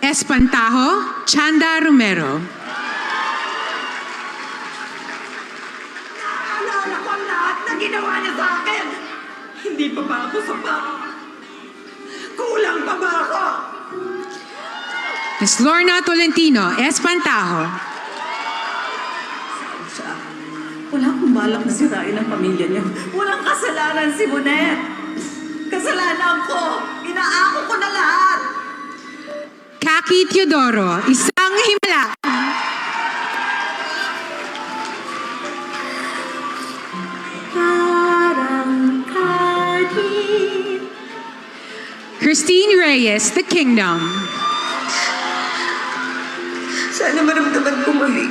Espantajo, Chanda Romero. Naalala ko ang lahat na ginawa niya sa akin. Hindi pa ba ako sapat? Kulang pa ba ako? Ms. Lorna Tolentino, Espantajo. Siya, wala akong balak na sirain ang pamilya niya. Walang kasalanan si Monet. Kasalanan ko. Inaako ko na lahat. Kaki Teodoro, isang himala. Parang kahit Christine Reyes, The Kingdom. sana maramdaman ko muli.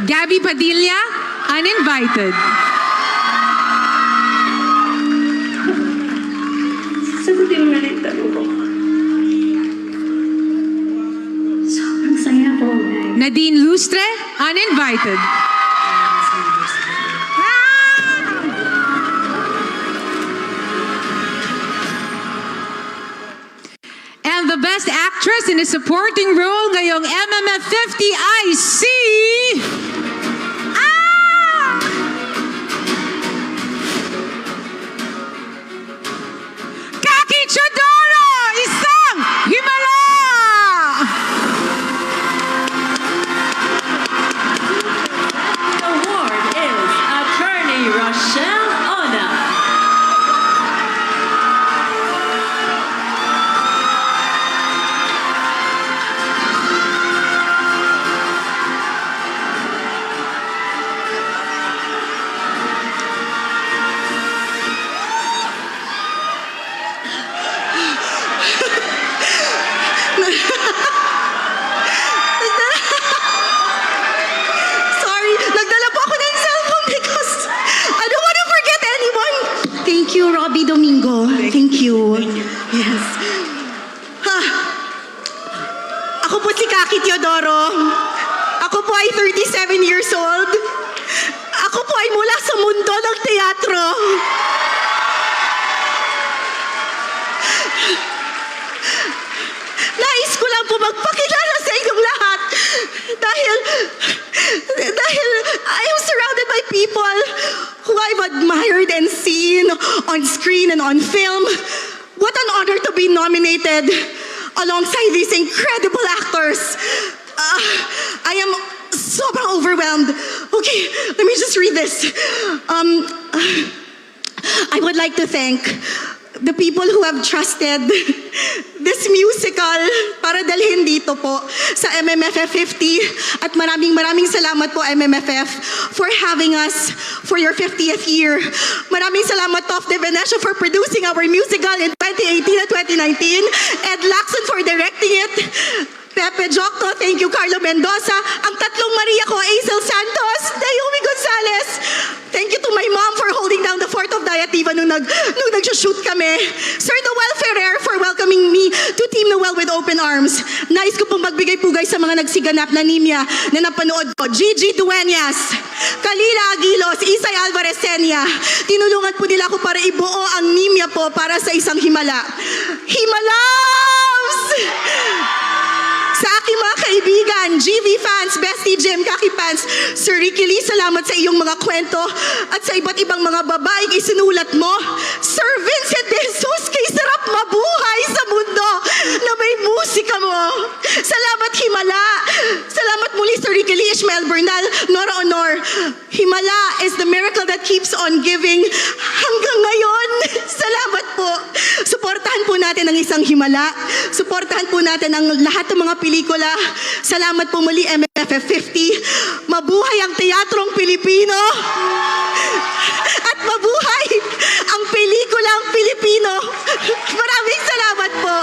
Gabby Padilla, Uninvited. Sagutin mo na rin tanong ko. Sobrang saya ko. Nadine Lustre, Uninvited. And the Best Actress in a Supporting Role ngayong MMF 50 ay si... Kaki Teodoro, isang himala! The award is Attorney Rochelle Ona. Sorry, nagdala po ako ng cellphone because I don't want to forget anyone. Thank you, Robbie Domingo. Thank you. Yes. Ha. Ako po si Kaki Teodoro. Ako po ay 37 years old. Ako po ay mula sa mundo ng teatro. Nais ko lang po magpakilala sa inyong lahat dahil I am surrounded by people who I've admired and seen on screen and on film. What an honor to be nominated alongside these incredible actors. I am sobrang overwhelmed. Okay, let me just read this. I would like to thank the people who have trusted this musical para dalhin dito po sa MMFF 50. At maraming salamat po MMFF for having us for your 50th year. Maraming salamat Top de Venecia for producing our musical in 2018 and 2019. Ed Lacson for directing it. Pepe Jocto, thank you Carlo Mendoza. Ang tatlong Maria ko, Aisel Santos, Naomi Gonzalez. Thank you to my mom for holding down the fort of Diativa nung nag-shoot kami. Sir Noel Ferrer for welcoming me to Team Noel with open arms. Nais ko pong magbigay-pugay sa mga nagsiganap na nimya na napanood ko. Gigi Dueñas, Kalila Aguilos, Isay Alvarez Senia. Tinulungan po nila ako para ibuo ang nimya po para sa isang himala. Himalams! Sa aking mga kaibigan, GV fans, Bestie Jim, Kaki fans, Sir Ricky Lee, salamat sa iyong mga kwento at sa iba't ibang mga babaeng isinulat mo. Sir Vincent De Jesus, kay sarap mabuhay sa mundo na may musika mo. Salamat Himala. Salamat muli Sir Ricky Lee, Ishmael Bernal, Nora Honor. Himala is the miracle that keeps on giving hanggang ngayon. Salamat po. Suportahan po natin ang isang himala. Suportahan po natin ang lahat ng mga pelikula. Salamat po muli MMFF 50. Mabuhay ang teatrong Pilipino. At mabuhay ang pelikulang Pilipino. Maraming salamat po.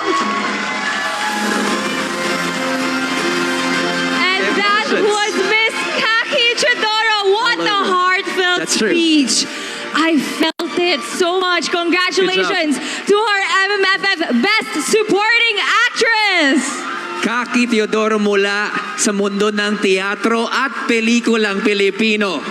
And that was Miss Kaki Teodoro. What a heartfelt speech. I felt it so much. Congratulations to our MMFF Best Supporting Actress. Kaki Teodoro mula sa mundo ng teatro at pelikulang Pilipino.